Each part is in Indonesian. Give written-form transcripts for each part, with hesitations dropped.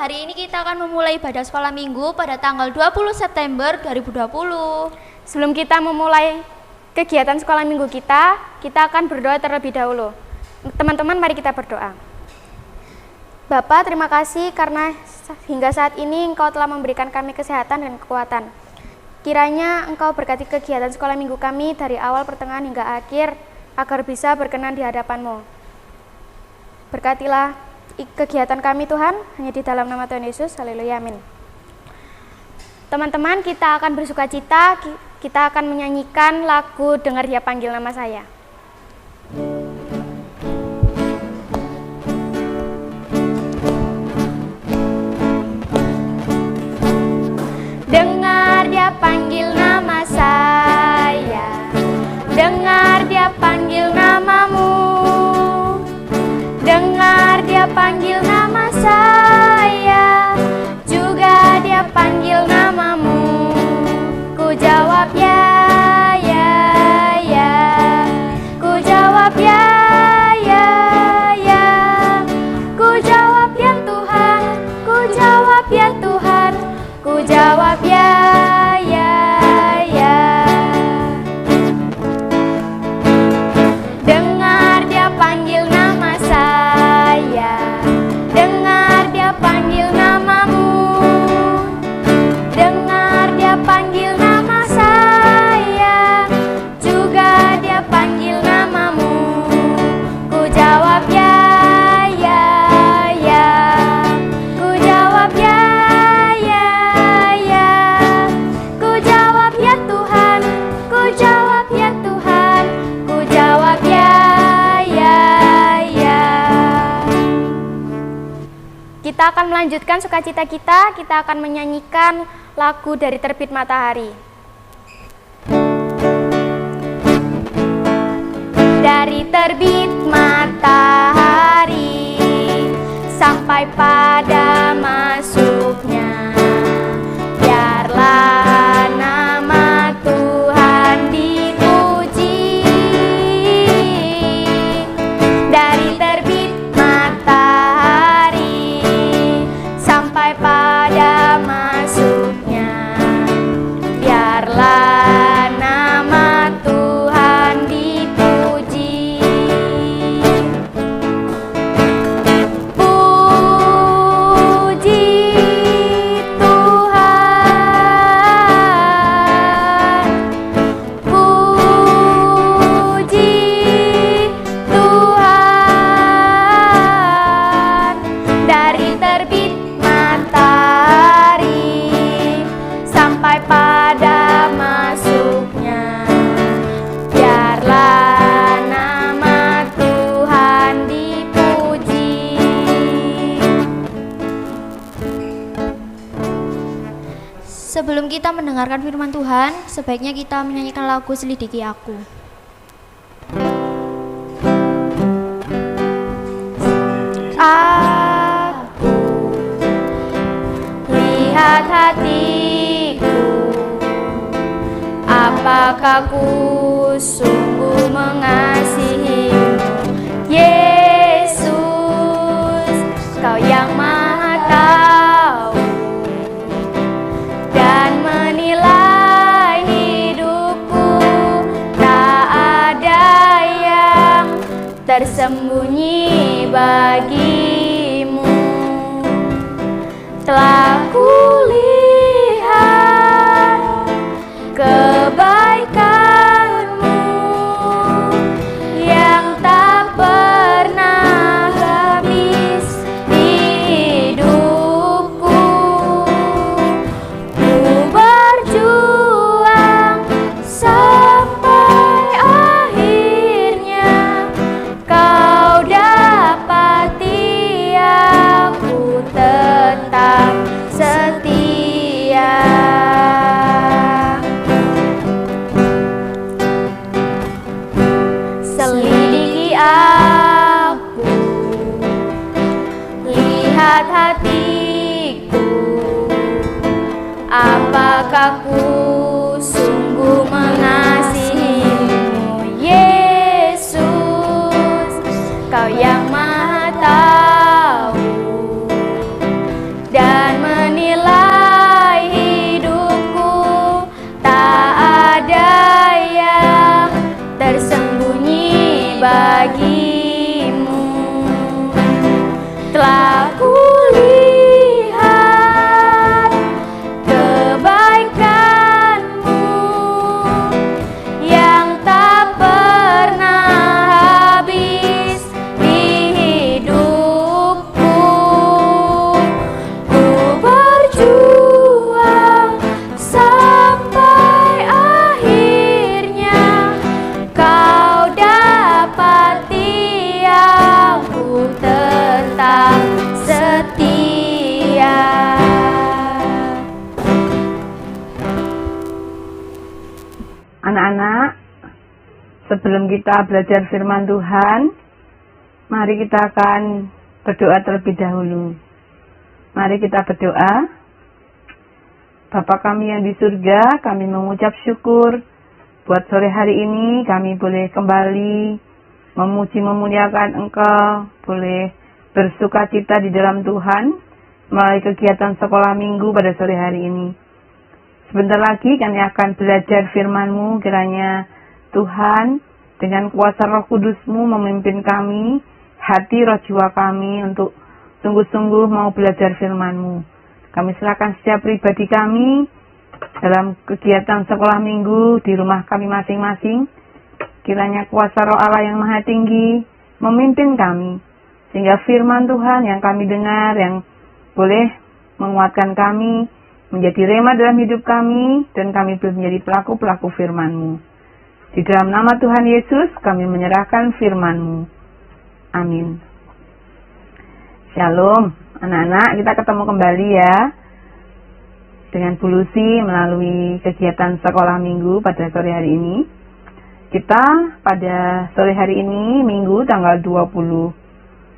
hari ini kita akan memulai ibadah sekolah minggu pada tanggal 20 September 2020. Sebelum kita memulai kegiatan sekolah minggu kita akan berdoa terlebih dahulu. Teman-teman, mari kita berdoa. Bapa, terima kasih karena hingga saat ini Engkau telah memberikan kami kesehatan dan kekuatan. Kiranya Engkau berkati kegiatan sekolah minggu kami dari awal, pertengahan hingga akhir, agar bisa berkenan di hadapan-Mu. Berkatilah kegiatan kami Tuhan, hanya di dalam nama Tuhan Yesus. Haleluya, amin. Teman-teman, kita akan bersuka cita, kita akan menyanyikan lagu Dengar Dia Panggil Nama Saya. Dengar Dia panggil nama saya, dengar Dia panggil namamu, dengar Dia panggil nama saya, juga Dia panggil namamu. Ku jawab ya, ya, ya. Ku jawab ya, ya, ya. Ku jawab ya Tuhan, ku jawab ya Tuhan, ku jawab ya, ya, ya. Dengar Dia panggil nama saya, dengar Dia panggil namamu, dengar Dia panggil nama saya, juga Dia panggil namamu. Ku jawab ya, ya, ya. Ku jawab ya, ya, ya. Ku jawab ya Tuhan, ku jawab ya Tuhan, ku jawab ya, ya, ya. Kita akan melanjutkan sukacita kita akan menyanyikan lagu Dari Terbit Matahari. Dari terbit matahari sampai pada masuknya, biarlah nama Tuhan dipuji. Dari terbit matahari sampai pada masuknya, biarlah nama Tuhan dipuji. Puji Tuhan, puji Tuhan. Dari terbit matahari sampai pada masuknya, biarlah nama Tuhan dipuji. Sebelum kita mendengarkan firman Tuhan, sebaiknya kita menyanyikan lagu Selidiki Aku. Aku lihat hatiku, apakah ku sungguh mengasihimu, Yesus, Kau yang Maha Tahu dan menilai hidupku. Tak ada yang tersembunyi bagimu. Telah kulihat kebaikanmu yang tak pernah habis di hidupku. Ku berjuang sampai akhirnya, Kau dapati aku tetap setia. Selidiki aku, lihat hatiku, apakah ku sungguh mengasihimu, Yesus, Kau yang Maha Tahu Sebelum kita belajar firman Tuhan, mari kita akan berdoa terlebih dahulu. Mari kita berdoa. Bapa kami yang di surga, kami mengucap syukur buat sore hari ini kami boleh kembali memuji memuliakan Engkau, boleh bersuka cita di dalam Tuhan melalui kegiatan sekolah minggu pada sore hari ini. Sebentar lagi kami akan belajar firman-Mu, kiranya Tuhan, dengan kuasa Roh Kudus-Mu memimpin kami, hati roh jiwa kami untuk sungguh-sungguh mau belajar firman-Mu. Kami serahkan setiap pribadi kami dalam kegiatan sekolah minggu di rumah kami masing-masing. Kiranya kuasa Roh Allah yang Maha Tinggi memimpin kami, sehingga firman Tuhan yang kami dengar, yang boleh menguatkan kami, menjadi rema dalam hidup kami, dan kami boleh menjadi pelaku-pelaku firman-Mu. Di dalam nama Tuhan Yesus, kami menyerahkan firman-Mu. Amin. Shalom, anak-anak, kita ketemu kembali ya, dengan Bu Lucy melalui kegiatan sekolah minggu pada sore hari ini. Kita pada sore hari ini, Minggu tanggal 20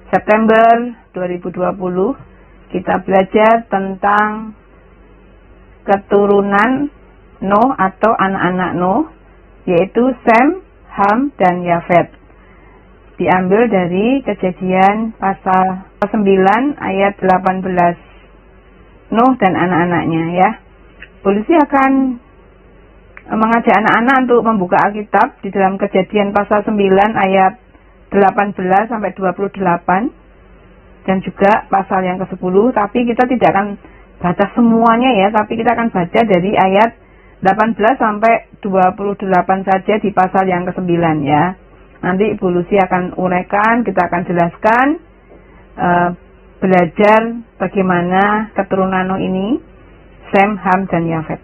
September 2020, kita belajar tentang keturunan Nuh atau anak-anak Nuh, yaitu Sem, Ham, dan Yafet. Diambil dari Kejadian pasal 9 ayat 18. Nuh dan anak-anaknya ya. Polisi akan mengajak anak-anak untuk membuka Alkitab di dalam Kejadian pasal 9 ayat 18 sampai 28 dan juga pasal yang ke-10, tapi kita tidak akan baca semuanya ya, tapi kita akan baca dari ayat 18 sampai 28 saja di pasal yang ke-9 ya. Nanti Ibu Lucy akan uraikan, kita akan jelaskan belajar bagaimana keturunan Nuh ini, Sem, Ham, dan Yafet.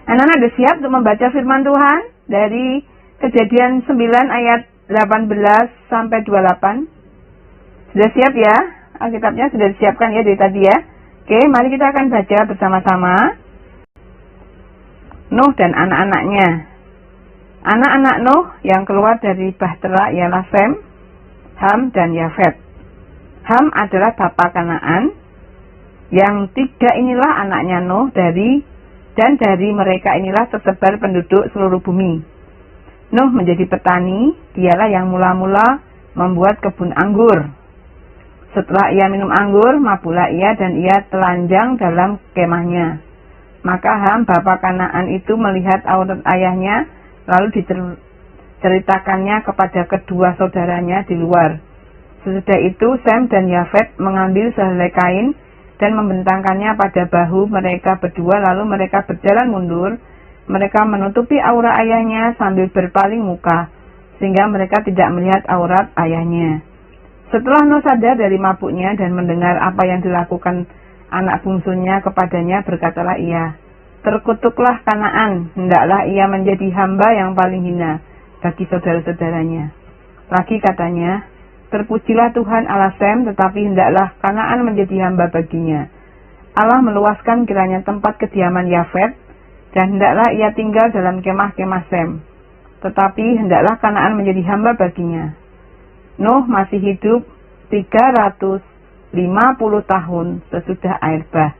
Anak-anak sudah siap untuk membaca firman Tuhan dari Kejadian 9 ayat 18 sampai 28? Sudah siap ya? Alkitabnya sudah disiapkan ya dari tadi ya. Oke, mari kita akan baca bersama-sama. Nuh dan anak-anaknya. Anak-anak Nuh yang keluar dari bahtera ialah Sem, Ham, dan Yafet. Ham adalah bapa Kanaan. Yang tiga inilah anaknya Nuh dari mereka inilah tersebar penduduk seluruh bumi. Nuh menjadi petani, dialah yang mula-mula membuat kebun anggur. Setelah ia minum anggur, mabuklah ia dan ia telanjang dalam kemahnya. Maka Ham, bapa Kanaan itu melihat aurat ayahnya, lalu diceritakannya kepada kedua saudaranya di luar. Sesudah itu Sem dan Yafet mengambil sehelai kain dan membentangkannya pada bahu mereka berdua, lalu mereka berjalan mundur. Mereka menutupi aurat ayahnya sambil berpaling muka, sehingga mereka tidak melihat aurat ayahnya. Setelah Nuh sadar dari mabuknya dan mendengar apa yang dilakukan anak bungsunya kepadanya, berkatalah ia, "Terkutuklah Kanaan, hendaklah ia menjadi hamba yang paling hina bagi saudara-saudaranya." Lagi katanya, "Terpujilah Tuhan Allah Sem, tetapi hendaklah Kanaan menjadi hamba baginya. Allah meluaskan kiranya tempat kediaman Yafet, dan hendaklah ia tinggal dalam kemah-kemah Sem. Tetapi hendaklah Kanaan menjadi hamba baginya." Nuh masih hidup 350 tahun sesudah air bah.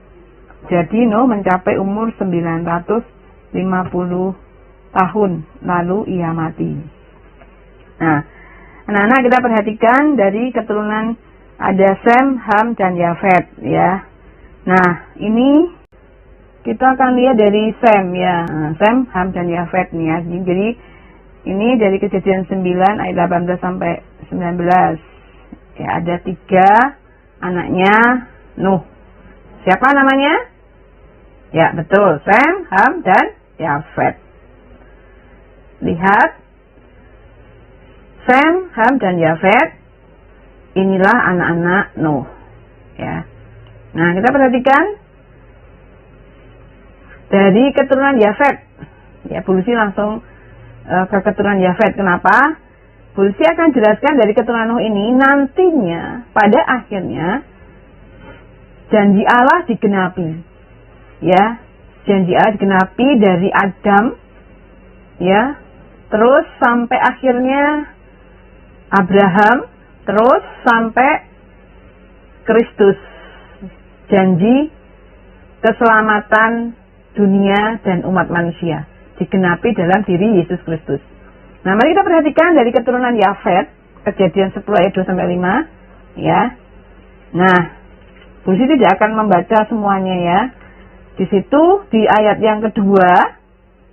Jadi Nuh mencapai umur 950 tahun, lalu ia mati. Nah, anak-anak kita perhatikan dari keturunan ada Sem, Ham, dan Yafet ya. Nah, ini kita akan lihat dari Sem ya. Nah, Sem, Ham, dan Yafet nih ya. Jadi ini dari Kejadian 9 ayat 18 sampai 19. Ya, ada 3 anaknya Nuh. Siapa namanya? Ya, betul. Sem, Ham, dan Yafet. Lihat. Sem, Ham, dan Yafet. Inilah anak-anak Nuh. Ya. Nah, kita perhatikan dari keturunan Yafet. Ya, Bu Lucy langsung ke keturunan Yafet. Kenapa? Bu Lucy akan jelaskan dari keturunan Nuh ini nantinya pada akhirnya janji Allah digenapi. Ya, janji Allah digenapi dari Adam ya terus sampai akhirnya Abraham, terus sampai Kristus. Janji keselamatan dunia dan umat manusia digenapi dalam diri Yesus Kristus. Nah, mari kita perhatikan dari keturunan Yafet, Kejadian 10 ayat 2 sampai 5, ya. Nah, Bu Siti tidak akan membaca semuanya ya. Di situ di ayat yang kedua,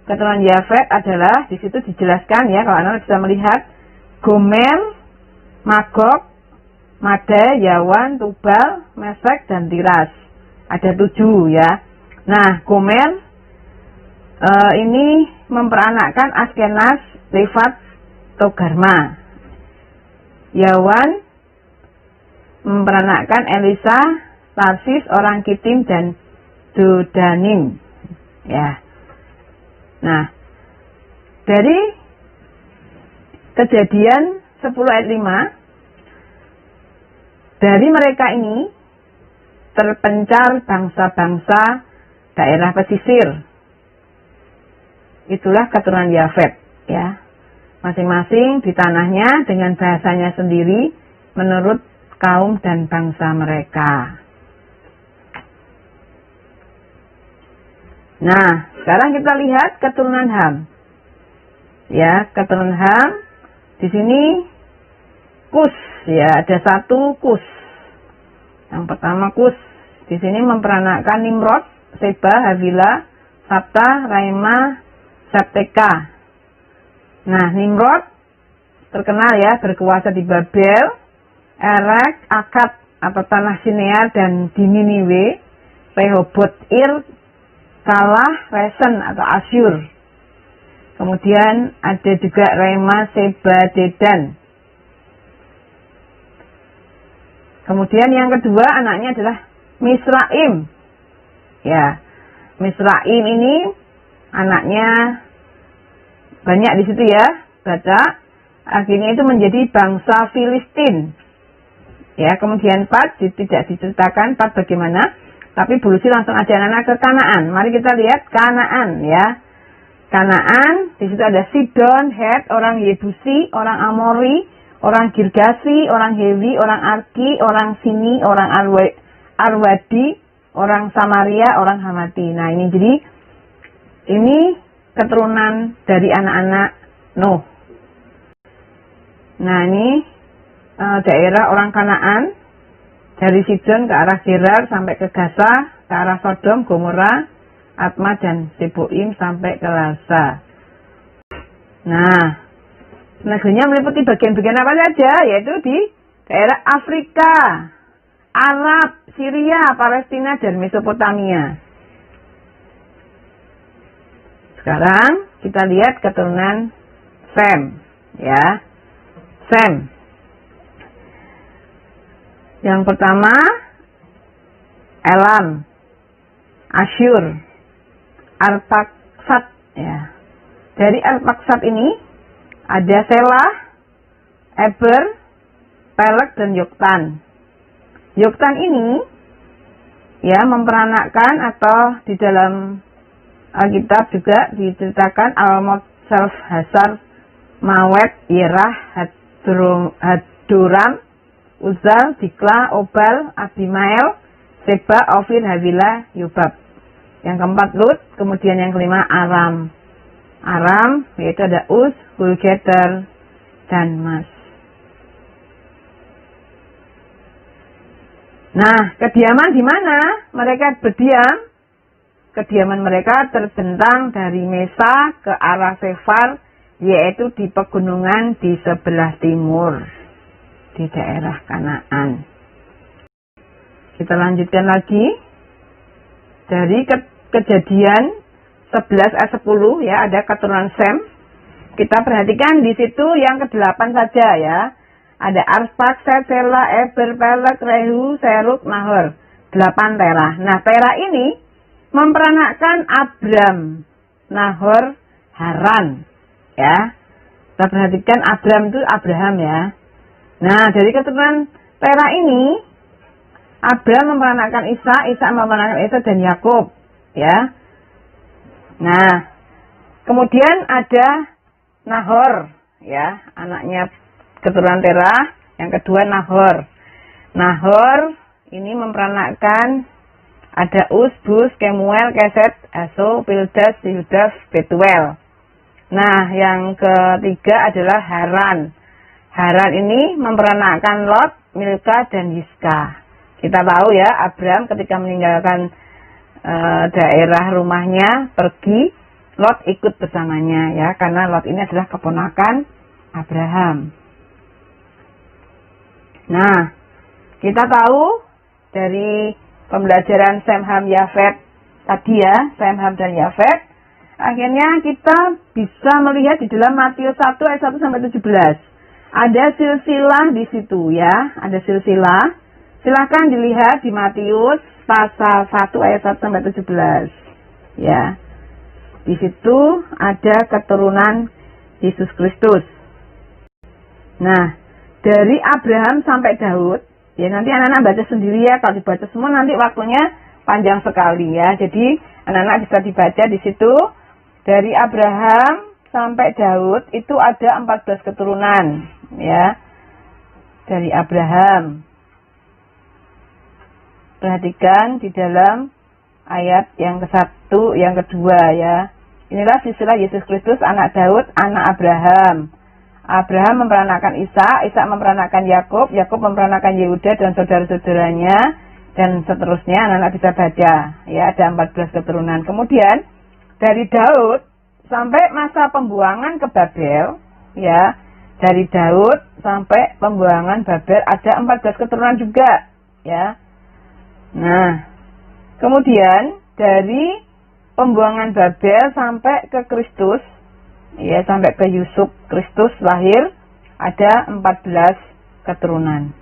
keturunan Yafet adalah di situ dijelaskan ya, kalau Anda bisa melihat Gomer, Magog, Made, Yawan, Tubal, Mesek, dan Tiras. Ada 7 ya. Nah, Gomer ini memperanakkan Askenaz, Rifat, Togarma. Yawan memperanakkan Elisa, Tarsis, orang Kitim, dan Dodanim. Ya. Nah, dari Kejadian 10 ayat 5, dari mereka ini terpencar bangsa-bangsa daerah pesisir. Itulah keturunan Yafet, ya. Masing-masing di tanahnya dengan bahasanya sendiri menurut kaum dan bangsa mereka. Nah, sekarang kita lihat keturunan Ham. Ya, keturunan Ham di sini Kus, ya, ada 1 Kus. Yang pertama Kus. Di sini memperanakkan Nimrod, Seba, Havila, Sabta, Raima, Sabteka. Nah, Nimrod terkenal ya, berkuasa di Babel, Erek, Akkad atau tanah Sinear, dan di Niniwe, Rehobot, Ir, Kalah, Resen atau Asyur. Kemudian ada juga Rema, Seba, Dedan. Kemudian yang kedua anaknya adalah Misraim. Ya, Misraim ini anaknya banyak di situ ya, baca. Akhirnya itu menjadi bangsa Filistin. Ya, kemudian 4 tidak diceritakan 4 bagaimana, tapi Bulusi langsung aja anak ke Kanaan. Mari kita lihat Kanaan ya. Kanaan, di situ ada Sidon, Het, orang Yebusi, orang Amori, orang Girgasi, orang Hewi, orang Arki, orang Sini, orang Arwadi, orang Samaria, orang Hamati. Nah, ini jadi ini keturunan dari anak-anak Nuh. Nah, ini daerah orang Kanaan dari Sidon ke arah Gerar sampai ke Gaza, ke arah Sodom, Gomora, Atma, dan Seboim sampai ke Lasa. Nah, negerinya meliputi bagian-bagian apa saja, yaitu di daerah Afrika, Arab, Syria, Palestina, dan Mesopotamia. Sekarang kita lihat keturunan Sem, ya. Sem. Yang pertama Elam, Asyur, Arpaksad, ya. Dari Arpaksad ini ada Selah, Eber, Pelek, dan Yoktan. Yoktan ini ya memperanakkan atau di dalam Alkitab juga diceritakan Almot, Self, Hasar, Mawet, Yerah, Hadoram, Uzal, Dikla, Obal, Abimael, Seba, Ofir, Havila, Yubab. Yang keempat Lut, kemudian yang kelima Aram. Aram yaitu ada Uz, Hulgeter, dan Mas. Nah, kediaman di mana mereka berdiam? Kediaman mereka terbentang dari Mesa ke arah Sefar, yaitu di pegunungan di sebelah timur, di daerah Kanaan. Kita lanjutkan lagi dari Kejadian 11 ayat 10 ya, ada keturunan Sem. Kita perhatikan di situ yang ke-8 saja ya. Ada Arpakshad, Sela, Eber, Pelek, Rehu, Seruk, Nahor. 8 Terah. Nah, Terah ini memperanakkan Abram, Nahor, Haran. Ya. Kita perhatikan Abram itu Abraham ya. Nah, dari keturunan Terah ini Abram memperanakkan Ishak, Ishak memperanakkan Esau dan Yakub, ya. Nah, kemudian ada Nahor, ya, anaknya keturunan Terah. Yang kedua Nahor. Nahor ini memperanakkan ada Us, Bus, Kemuel, Keset, Aso, Pildas, Yudaf, Betuel. Nah, yang ketiga adalah Haran. Haran ini memperanakkan Lot, Milka, dan Yiska. Kita tahu ya, Abraham ketika meninggalkan daerah rumahnya pergi, Lot ikut bersamanya ya, karena Lot ini adalah keponakan Abraham. Nah, kita tahu dari pembelajaran Sem, Ham, Yafet tadi ya, Sem, Ham, dan Yafet, akhirnya kita bisa melihat di dalam Matius 1 ayat 1 sampai 17. Ada silsilah di situ ya, ada silsilah. Silahkan dilihat di Matius pasal 1 ayat 1 sampai 17. Ya. Di situ ada keturunan Yesus Kristus. Nah, dari Abraham sampai Daud, ya nanti anak-anak baca sendiri ya, kalau dibaca semua nanti waktunya panjang sekali ya. Jadi anak-anak bisa dibaca di situ. Dari Abraham sampai Daud itu ada 14 keturunan ya. Dari Abraham. Perhatikan di dalam ayat yang ke-1, yang kedua ya. Inilah silsilah Yesus Kristus, anak Daud, anak Abraham. Abraham memperanakkan Ishak, Ishak memperanakkan Yakub, Yakub memperanakkan Yehuda dan saudara-saudaranya, dan seterusnya. Anak-anak bisa baca ya, ada 14 keturunan. Kemudian dari Daud sampai masa pembuangan ke Babel ya, dari Daud sampai pembuangan Babel ada 14 keturunan juga ya. Nah, kemudian dari pembuangan Babel sampai ke Kristus ya, sampai ke Yusuf Kristus lahir ada 14 keturunan.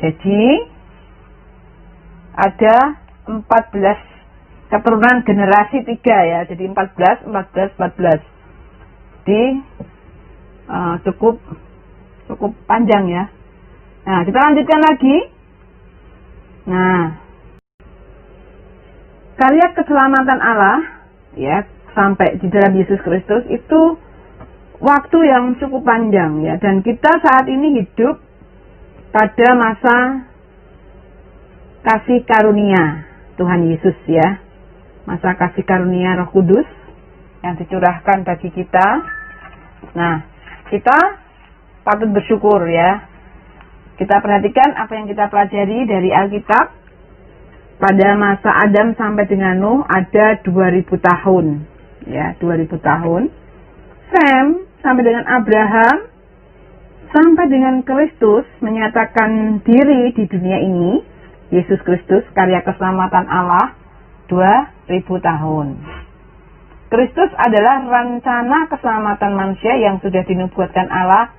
Jadi ada 14 keturunan generasi 3 ya. Jadi 14. Jadi cukup panjang ya. Nah, kita lanjutkan lagi. Nah, karya keselamatan Allah ya sampai di dalam Yesus Kristus itu waktu yang cukup panjang ya, dan kita saat ini hidup pada masa kasih karunia Tuhan Yesus ya, masa kasih karunia Roh Kudus yang dicurahkan bagi kita. Nah, kita patut bersyukur ya. Kita perhatikan apa yang kita pelajari dari Alkitab. Pada masa Adam sampai dengan Nuh ada 2000 tahun. Ya, 2000 tahun. Sem sampai dengan Abraham sampai dengan Kristus menyatakan diri di dunia ini, Yesus Kristus, karya keselamatan Allah, 2000 tahun. Kristus adalah rencana keselamatan manusia yang sudah dinubuatkan Allah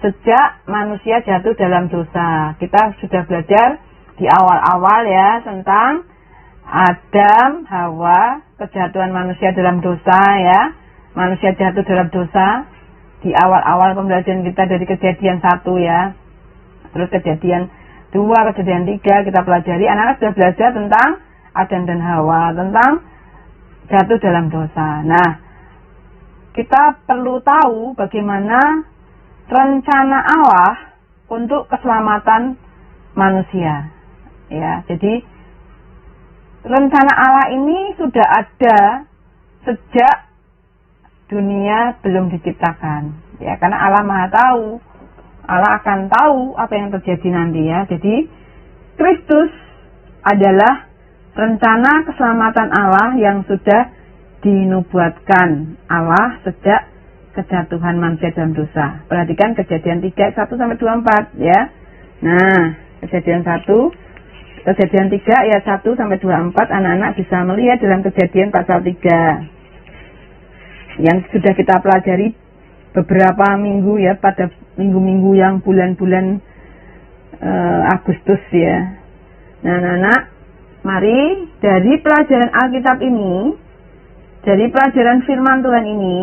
sejak manusia jatuh dalam dosa. Kita sudah belajar di awal-awal ya tentang Adam, Hawa, kejatuhan manusia dalam dosa ya. Manusia jatuh dalam dosa di awal-awal pembelajaran kita dari kejadian 1 ya. Terus kejadian 2, kejadian 3 kita pelajari. Anak-anak sudah belajar tentang Adam dan Hawa, tentang jatuh dalam dosa. Nah, kita perlu tahu bagaimana rencana Allah untuk keselamatan manusia. Ya, jadi rencana Allah ini sudah ada sejak dunia belum diciptakan. Ya, karena Allah Maha tahu. Allah akan tahu apa yang terjadi nanti ya. Jadi Kristus adalah rencana keselamatan Allah yang sudah dinubuatkan Allah sejak kejatuhan manusia dalam dosa. Perhatikan kejadian 3, 1 sampai 24 ya. Nah, kejadian 3 ayat 1 sampai 24 anak-anak bisa melihat dalam kejadian pasal 3 yang sudah kita pelajari beberapa minggu ya, pada minggu-minggu yang bulan-bulan Agustus ya. Nah, anak-anak, mari dari pelajaran Alkitab ini, dari pelajaran firman Tuhan ini,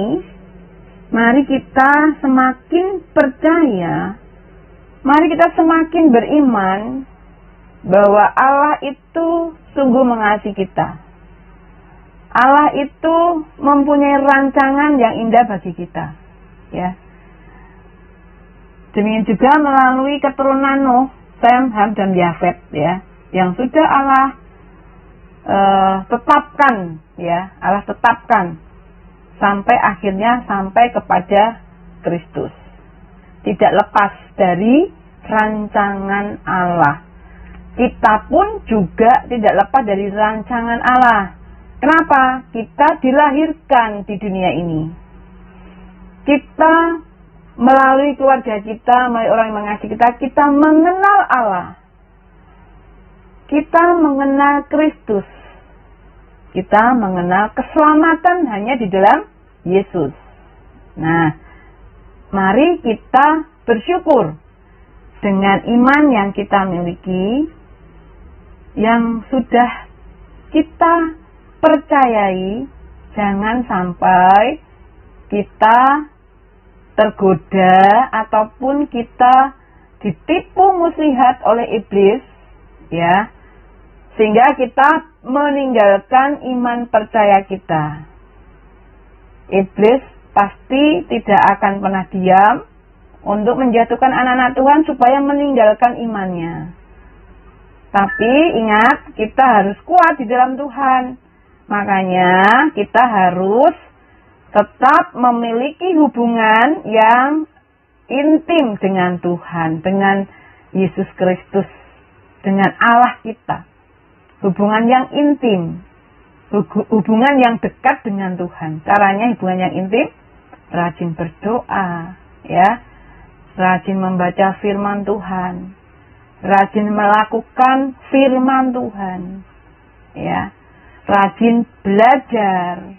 mari kita semakin percaya, mari kita semakin beriman bahwa Allah itu sungguh mengasihi kita. Allah itu mempunyai rancangan yang indah bagi kita, ya. Demikian juga melalui keturunan Nuh, Sem, Ham, dan Yafet, ya, yang sudah Allah tetapkan, ya, Allah tetapkan sampai akhirnya sampai kepada Kristus. Tidak lepas dari rancangan Allah. Kita pun juga tidak lepas dari rancangan Allah. Kenapa? Kita dilahirkan di dunia ini. Kita melalui keluarga kita, melalui orang yang mengasihi kita, kita mengenal Allah. Kita mengenal Kristus. Kita mengenal keselamatan hanya di dalam Yesus. Nah, mari kita bersyukur dengan iman yang kita miliki, yang sudah kita percayai. Jangan sampai kita tergoda ataupun kita ditipu muslihat oleh iblis, ya, sehingga kita meninggalkan iman percaya kita. Iblis pasti tidak akan pernah diam untuk menjatuhkan anak-anak Tuhan supaya meninggalkan imannya. Tapi ingat, kita harus kuat di dalam Tuhan. Makanya kita harus tetap memiliki hubungan yang intim dengan Tuhan, dengan Yesus Kristus, dengan Allah kita. Hubungan yang intim, hubungan yang dekat dengan Tuhan. Caranya hubungan yang intim, rajin berdoa, ya, rajin membaca firman Tuhan, rajin melakukan firman Tuhan, ya, rajin belajar,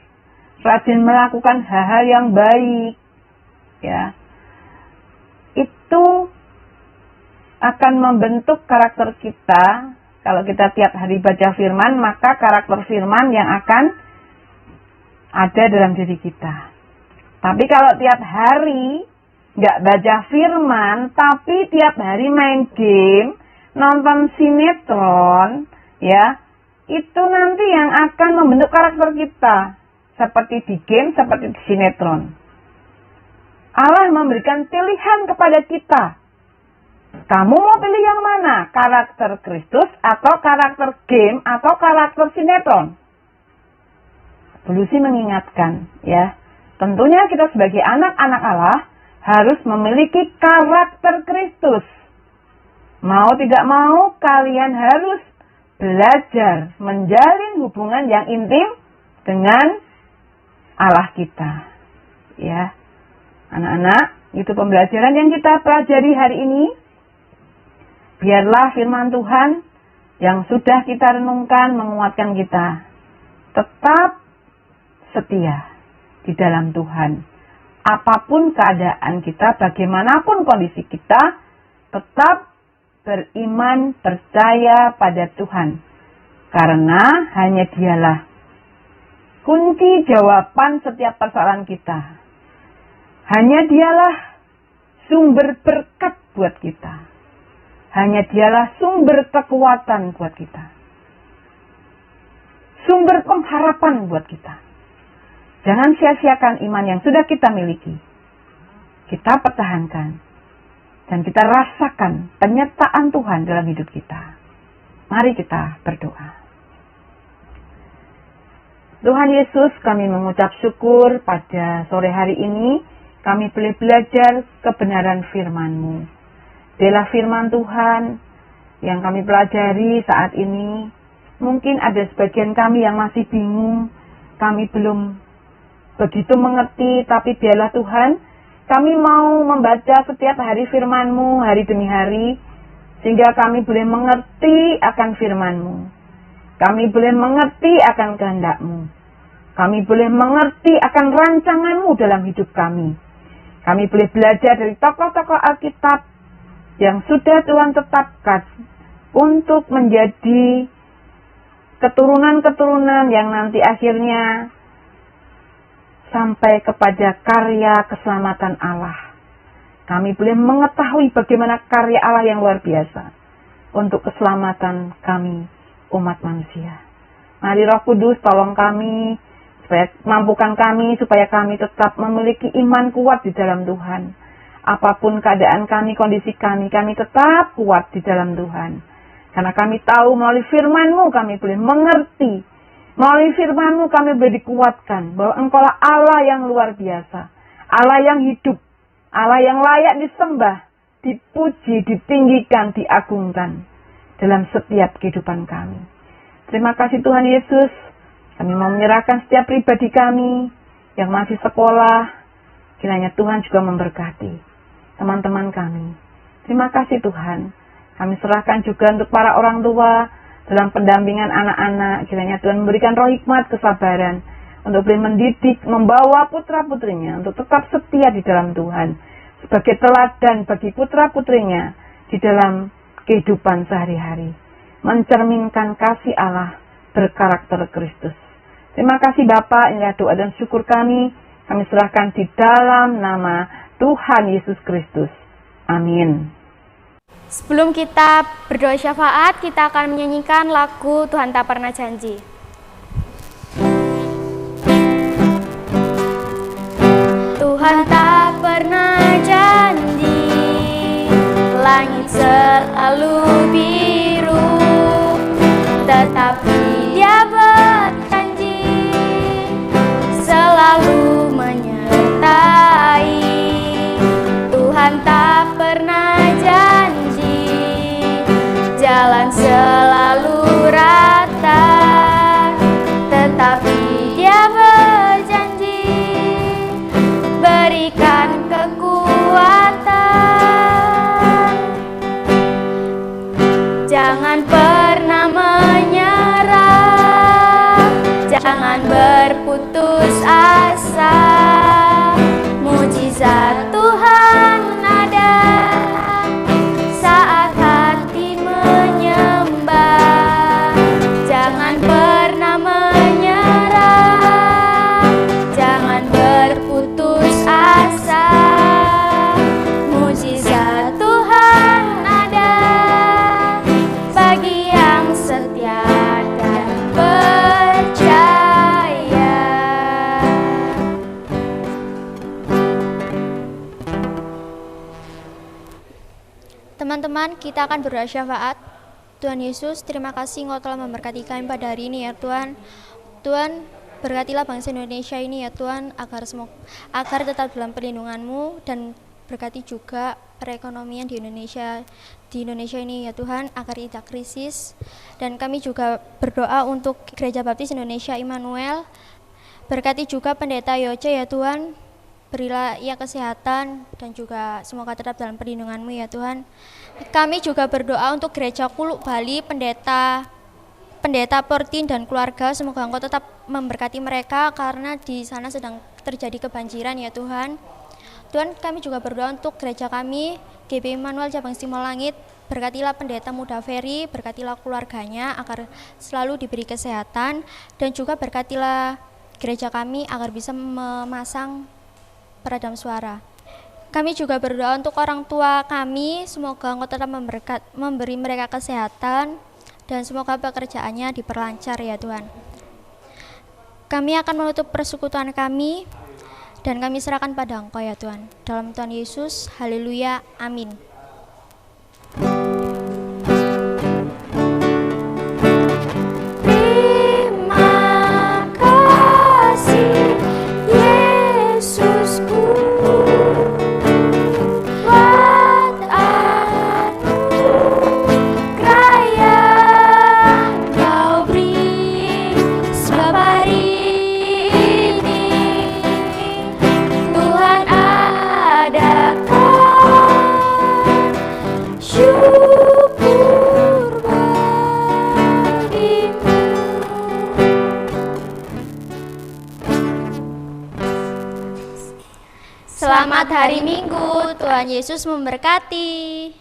rajin melakukan hal-hal yang baik, ya. Itu akan membentuk karakter kita. Kalau kita tiap hari baca firman, maka karakter firman yang akan ada dalam diri kita. Tapi kalau tiap hari nggak baca firman, tapi tiap hari main game, nonton sinetron, ya, itu nanti yang akan membentuk karakter kita. Seperti di game, seperti di sinetron. Allah memberikan pilihan kepada kita. Kamu mau pilih yang mana? Karakter Kristus atau karakter game atau karakter sinetron? Bulusi mengingatkan, ya. Tentunya kita sebagai anak-anak Allah harus memiliki karakter Kristus. Mau tidak mau, kalian harus belajar menjalin hubungan yang intim dengan Allah kita. Ya, anak-anak, itu pembelajaran yang kita pelajari hari ini. Biarlah firman Tuhan yang sudah kita renungkan menguatkan kita. Tetap setia di dalam Tuhan. Apapun keadaan kita, bagaimanapun kondisi kita, tetap beriman, percaya pada Tuhan. Karena hanya Dialah kunci jawaban setiap persoalan kita. Hanya Dialah sumber berkat buat kita. Hanya Dialah sumber kekuatan buat kita. Sumber pengharapan buat kita. Jangan sia-siakan iman yang sudah kita miliki. Kita pertahankan. Dan kita rasakan penyertaan Tuhan dalam hidup kita. Mari kita berdoa. Tuhan Yesus, kami mengucap syukur pada sore hari ini. Kami boleh belajar kebenaran firman-Mu. Biarlah firman Tuhan yang kami pelajari saat ini. Mungkin ada sebagian kami yang masih bingung. Kami belum begitu mengerti. Tapi biarlah Tuhan, kami mau membaca setiap hari firman-Mu hari demi hari. Sehingga kami boleh mengerti akan firman-Mu. Kami boleh mengerti akan kehendak-Mu. Kami boleh mengerti akan rancangan-Mu dalam hidup kami. Kami boleh belajar dari tokoh-tokoh Alkitab yang sudah Tuhan tetapkan untuk menjadi keturunan-keturunan yang nanti akhirnya sampai kepada karya keselamatan Allah. Kami boleh mengetahui bagaimana karya Allah yang luar biasa untuk keselamatan kami, umat manusia. Mari Roh Kudus tolong kami, supaya mampukan kami, supaya kami tetap memiliki iman kuat di dalam Tuhan. Apapun keadaan kami, kondisi kami tetap kuat di dalam Tuhan. Karena kami tahu melalui firman-Mu kami boleh mengerti. Melalui firman-Mu kami boleh dikuatkan bahwa Engkaulah Allah yang luar biasa. Allah yang hidup. Allah yang layak disembah, dipuji, ditinggikan, diagungkan dalam setiap kehidupan kami. Terima kasih Tuhan Yesus. Kami mau menyerahkan setiap pribadi kami yang masih sekolah. Kiranya Tuhan juga memberkati teman-teman kami. Terima kasih Tuhan. Kami serahkan juga untuk para orang tua dalam pendampingan anak-anak. Kiranya Tuhan memberikan roh hikmat, kesabaran untuk boleh mendidik, membawa putra-putrinya untuk tetap setia di dalam Tuhan. Sebagai teladan bagi putra-putrinya di dalam kehidupan sehari-hari. Mencerminkan kasih Allah berkarakter Kristus. Terima kasih Bapa, inilah doa dan syukur kami. Kami serahkan di dalam nama Tuhan Yesus Kristus. Amin. Sebelum kita berdoa syafaat, kita akan menyanyikan lagu Tuhan Tak Pernah Janji. Tuhan tak pernah janji, langit selalu biru, tetapi Dia berjanji selalu menyertai. Tuhan tak pernah janji, jalan selalu rata, tetapi Dia berjanji berikan kekuatan. Jangan pernah menyerah, jangan berputus asa. Mujizat Tuhan ada saat hati menyembah. Jangan pernah menyerah, jangan berputus asa. Mujizat Tuhan ada bagi yang setia dan percaya. Teman-teman, kita akan berdoa syafaat. Tuhan Yesus, terima kasih Engkau telah memberkati kami pada hari ini ya Tuhan. Tuhan, berkatilah bangsa Indonesia ini ya Tuhan, agar tetap dalam perlindungan-Mu, dan berkati juga perekonomian di Indonesia ini ya Tuhan, agar tidak krisis. Dan kami juga berdoa untuk Gereja Baptis Indonesia Immanuel. Berkati juga Pendeta Yoce ya Tuhan, berilah ia kesehatan dan juga semoga tetap dalam perlindungan-Mu ya Tuhan. Kami juga berdoa untuk Gereja Kuluk Bali, Pendeta Portin dan keluarga, semoga Engkau tetap memberkati mereka karena di sana sedang terjadi kebanjiran ya Tuhan. Tuhan, kami juga berdoa untuk gereja kami, GB Immanuel Cabang Simolangit. Berkatilah Pendeta Muda Ferry, berkatilah keluarganya agar selalu diberi kesehatan, dan juga berkatilah gereja kami agar bisa memasang peredam suara. Kami juga berdoa untuk orang tua kami, semoga Engkau tetap memberi mereka kesehatan dan semoga pekerjaannya diperlancar ya Tuhan. Kami akan menutup persekutuan kami dan kami serahkan pada Engkau ya Tuhan. Dalam Tuhan Yesus, haleluya, amin. Terima kasih Yesusku, buat anugerah yang Kau beri. Sebab hari ini Tuhan adakan syukur bagimu. Selamat hari Minggu, Tuhan Yesus memberkati.